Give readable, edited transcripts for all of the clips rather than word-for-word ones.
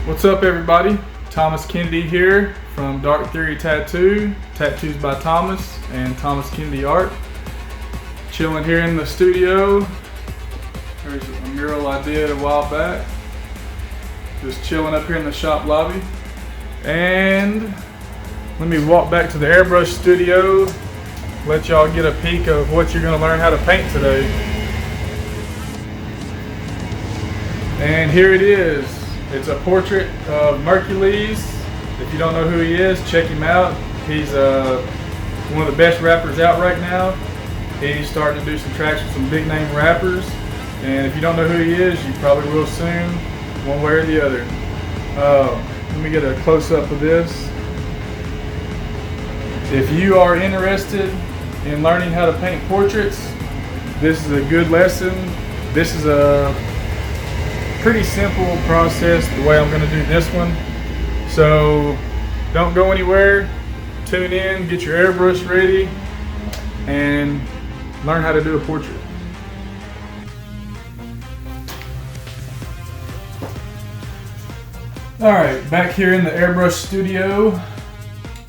What's up, everybody? Thomas Kennedy here from Dark Theory Tattoo, Tattoos by Thomas, and Thomas Kennedy Art. Chilling here in the studio. There's a mural I did a while back. Just chilling up here in the shop lobby. And let me walk back to the airbrush studio, let y'all get a peek of what you're going to learn how to paint today. And here it is. It's a portrait of Merkules. If you don't know who he is, check him out. He's one of the best rappers out right now. He's starting to do some tracks with some big name rappers. And if you don't know who he is, you probably will soon, one way or the other. Let me get a close-up of this. If you are interested in learning how to paint portraits, this is a good lesson. This is a pretty simple process the way I'm going to do this one. So don't go anywhere. Tune in, get your airbrush ready, and learn how to do a portrait. Alright, back here in the airbrush studio,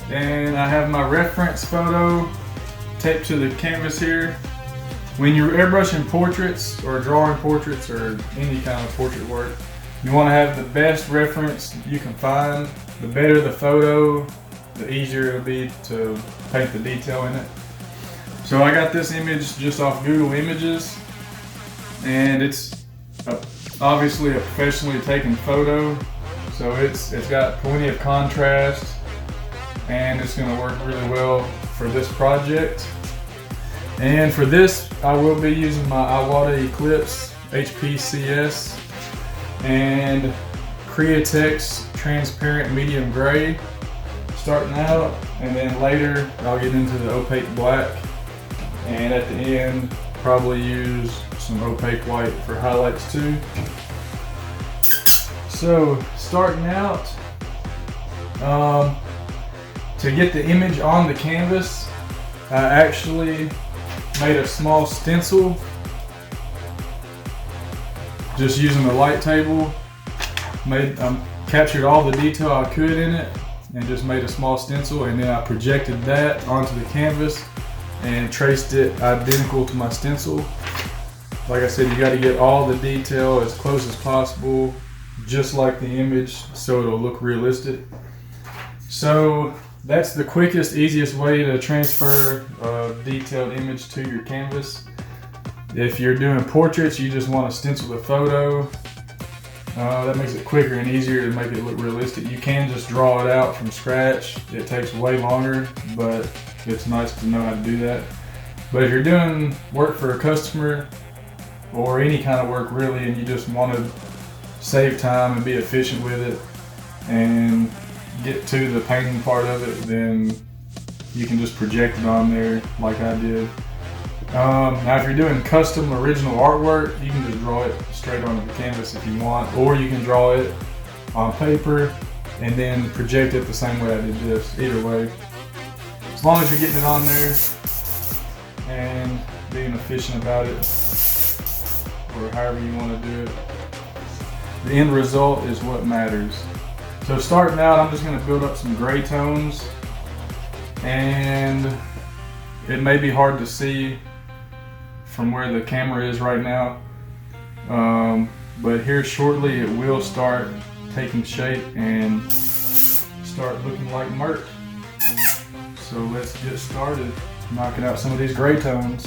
and I have my reference photo taped to the canvas here. When you're airbrushing portraits or drawing portraits or any kind of portrait work, you want to have the best reference you can find. The better the photo, the easier it'll be to paint the detail in it. So I got this image just off Google Images, and it's obviously a professionally taken photo. So it's got plenty of contrast, and it's going to work really well for this project. And for this, I will be using my Iwata Eclipse HPCS and Createx Transparent Medium Gray starting out, and then later I'll get into the opaque black, and at the end probably use some opaque white for highlights too. So starting out, to get the image on the canvas, I actually made a small stencil just using the light table. Captured all the detail I could in it and just made a small stencil, and then I projected that onto the canvas and traced it identical to my stencil. Like I said, you got to get all the detail as close as possible, just like the image, so it'll look realistic. So that's the quickest, easiest way to transfer a detailed image to your canvas. If you're doing portraits, you just want to stencil the photo. That makes it quicker and easier to make it look realistic. You can just draw it out from scratch. It takes way longer, but it's nice to know how to do that. But if you're doing work for a customer or any kind of work really, and you just want to save time and be efficient with it and get to the painting part of it, then you can just project it on there like I did. Now if you're doing custom original artwork, you can just draw it straight onto the canvas if you want, or you can draw it on paper and then project it the same way I did this. Either way, as long as you're getting it on there and being efficient about it, or however you want to do it, the end result is what matters. So starting out, I'm just going to build up some gray tones, and it may be hard to see from where the camera is right now, but here shortly it will start taking shape and start looking like Merk. So let's get started knocking out some of these gray tones.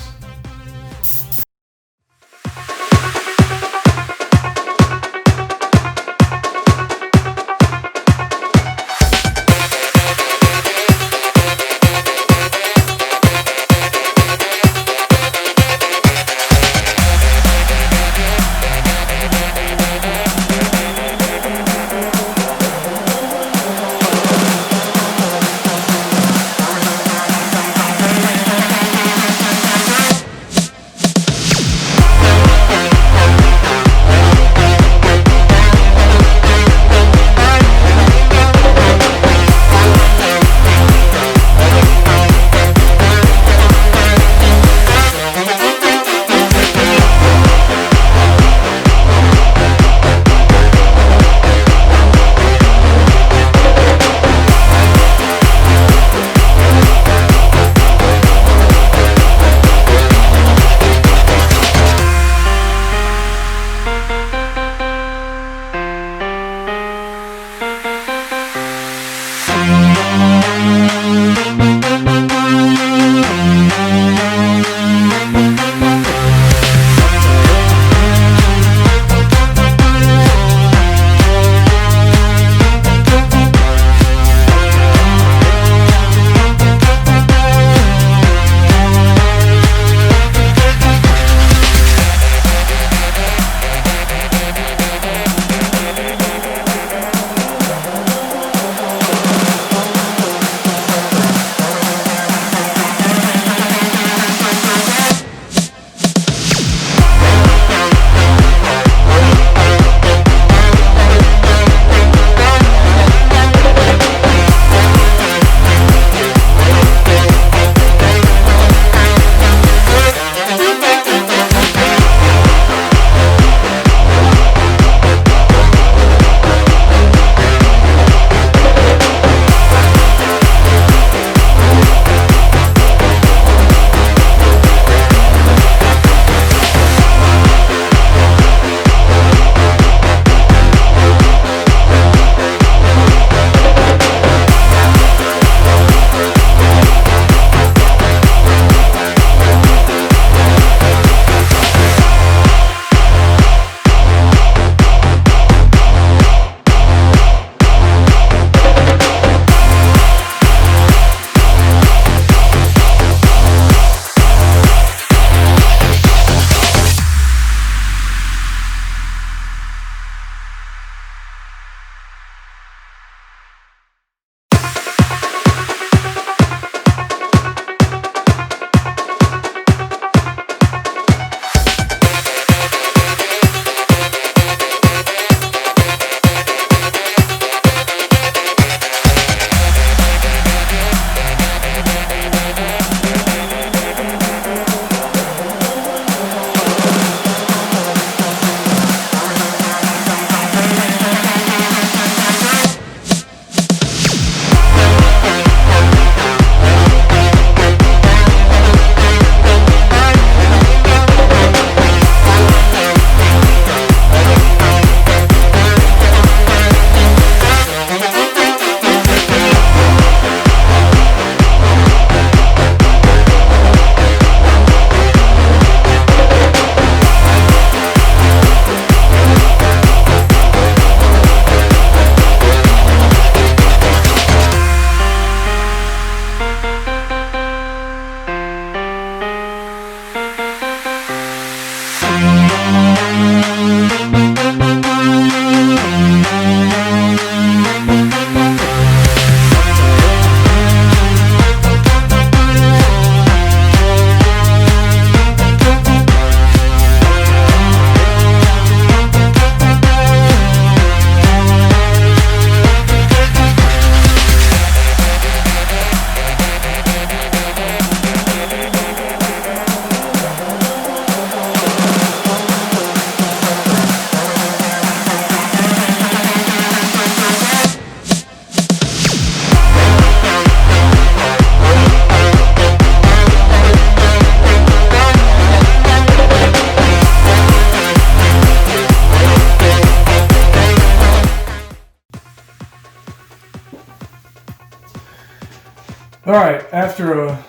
Alright, after a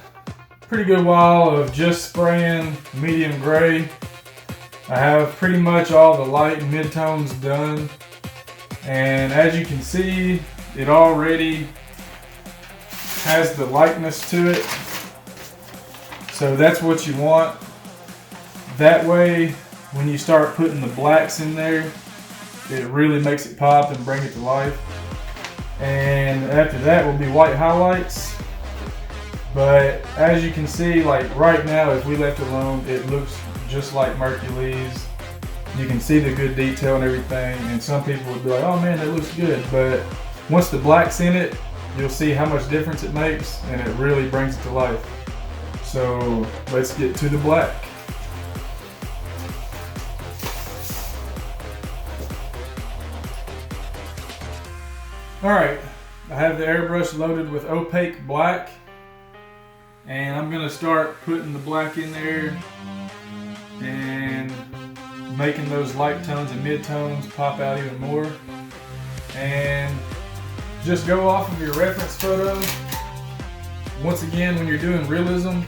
pretty good while of just spraying medium gray, I have pretty much all the light and mid-tones done. And as you can see, it already has the lightness to it. So that's what you want. That way, when you start putting the blacks in there, it really makes it pop and bring it to life. And after that will be white highlights. But as you can see, like right now, if we left it alone, it looks just like Merkules. You can see the good detail and everything, and some people would be like, oh man, that looks good. But once the black's in it, you'll see how much difference it makes, and it really brings it to life. So let's get to the black. Alright, I have the airbrush loaded with opaque black, and I'm going to start putting the black in there and making those light tones and mid-tones pop out even more. And just go off of your reference photo. Once again, when you're doing realism,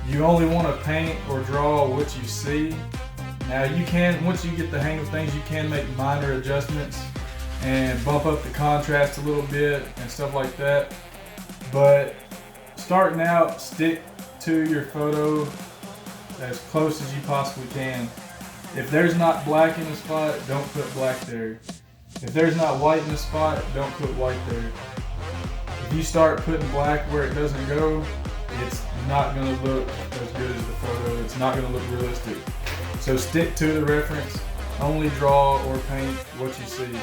you only want to paint or draw what you see. Now you can, once you get the hang of things, you can make minor adjustments and bump up the contrast a little bit and stuff like that. But starting out, stick to your photo as close as you possibly can. If there's not black in the spot, don't put black there. If there's not white in the spot, don't put white there. If you start putting black where it doesn't go, it's not going to look as good as the photo. It's not going to look realistic. So stick to the reference. Only draw or paint what you see.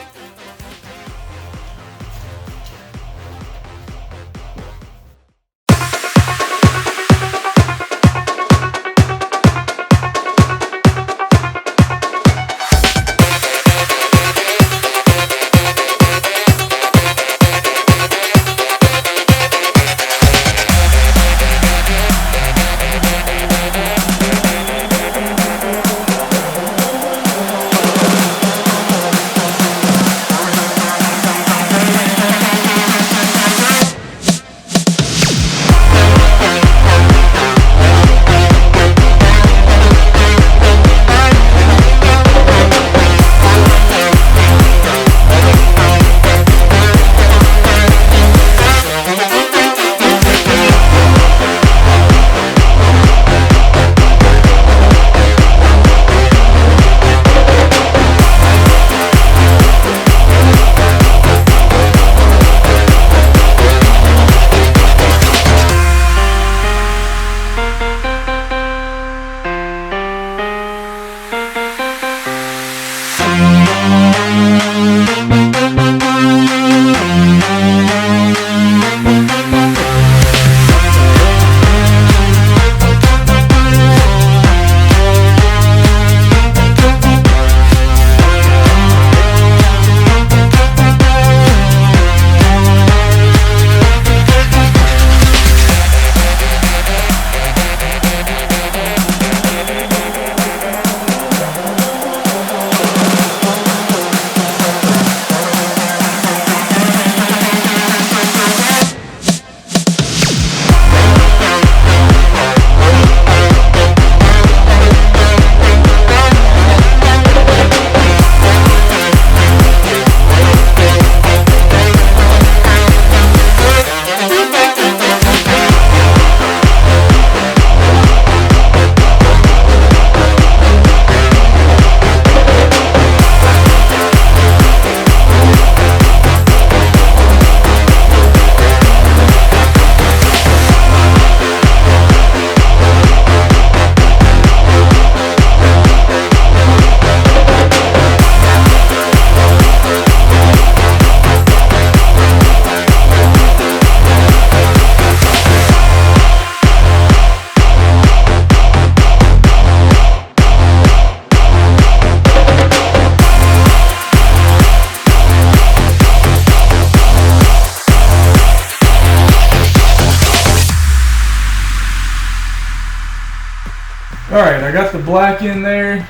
Alright, I got the black in there.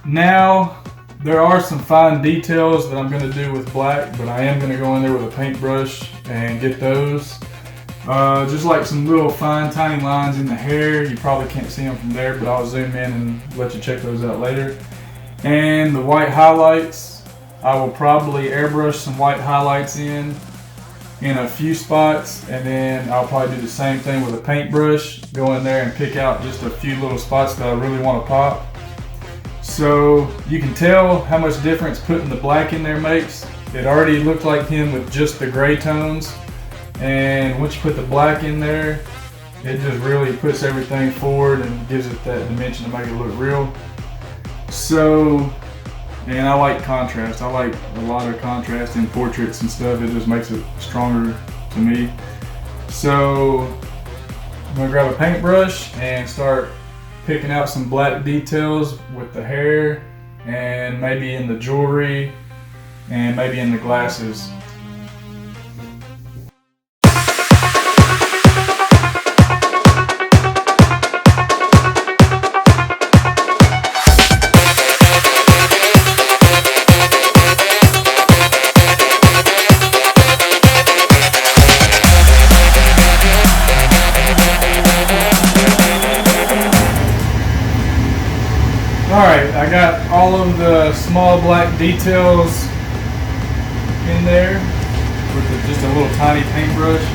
Now, there are some fine details that I'm going to do with black, but I am going to go in there with a paintbrush and get those. Just like some little fine tiny lines in the hair. You probably can't see them from there, but I'll zoom in and let you check those out later. And the white highlights, I will probably airbrush some white highlights in a few spots, and then I'll probably do the same thing with a paintbrush. Go in there and pick out just a few little spots that I really want to pop. So you can tell how much difference putting the black in there makes. It already looked like him with just the gray tones, and once you put the black in there, it just really puts everything forward and gives it that dimension to make it look real. So, and I like contrast. I like a lot of contrast in portraits and stuff. It just makes it stronger to me. So I'm gonna grab a paintbrush and start picking out some black details with the hair, and maybe in the jewelry, and maybe in the glasses. Alright, I got all of the small black details in there with just a little tiny paintbrush,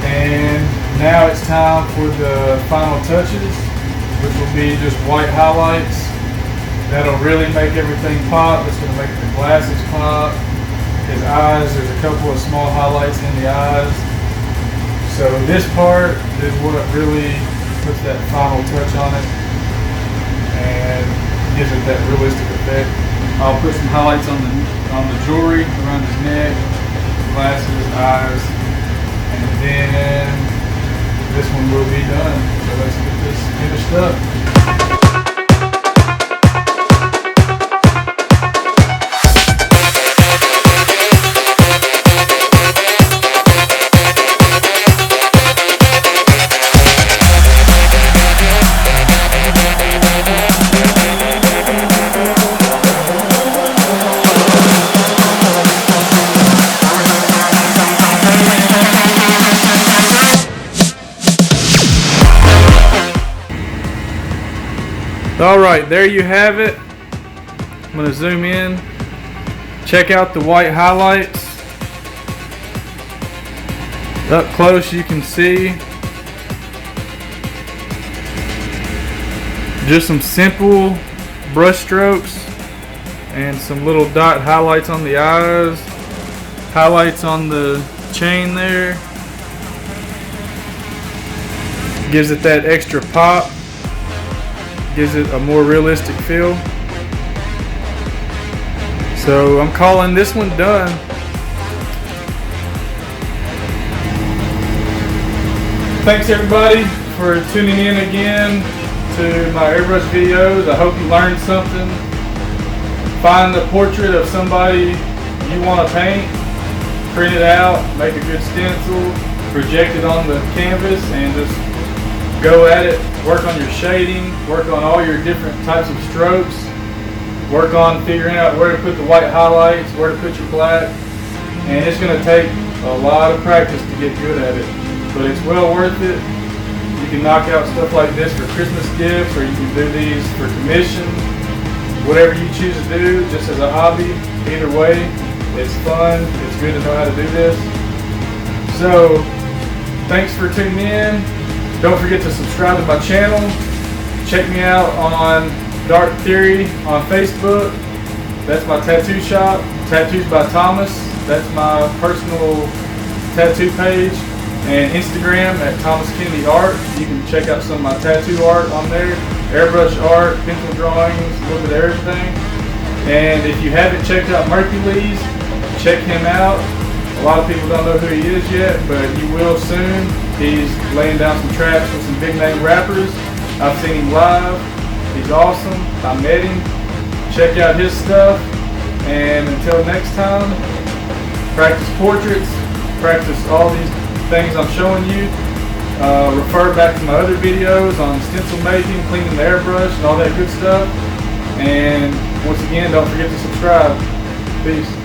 and now it's time for the final touches, which will be just white highlights. That'll really make everything pop. It's going to make the glasses pop. His eyes, there's a couple of small highlights in the eyes. So this part is what really puts that final touch on it and gives it that realistic effect. I'll put some highlights on the jewelry, around his neck, glasses, eyes, and then this one will be done. So let's get this finished up. Alright, there you have it. I'm going to zoom in. Check out the white highlights. Up close you can see just some simple brush strokes and some little dot highlights on the eyes, highlights on the chain there. Gives it that extra pop. Gives it a more realistic feel. So I'm calling this one done. Thanks everybody for tuning in again to my airbrush videos. I hope you learned something. Find the portrait of somebody you want to paint, print it out, make a good stencil, project it on the canvas, and just go at it. Work on your shading, work on all your different types of strokes, work on figuring out where to put the white highlights, where to put your black, and it's going to take a lot of practice to get good at it, but it's well worth it. You can knock out stuff like this for Christmas gifts, or you can do these for commission, whatever you choose to do, just as a hobby. Either way, it's fun, it's good to know how to do this. So, thanks for tuning in. Don't forget to subscribe to my channel. Check me out on Dark Theory on Facebook. That's my tattoo shop. Tattoos by Thomas. That's my personal tattoo page. And Instagram at Thomas Kennedy Art. You can check out some of my tattoo art on there. Airbrush art, pencil drawings, a little bit of everything. And if you haven't checked out Merkules, check him out. A lot of people don't know who he is yet, but you will soon. He's laying down some tracks with some big name rappers. I've seen him live. He's awesome. I met him. Check out his stuff. And until next time, practice portraits, practice all these things I'm showing you. Refer back to my other videos on stencil making, cleaning the airbrush, and all that good stuff. And once again, don't forget to subscribe. Peace.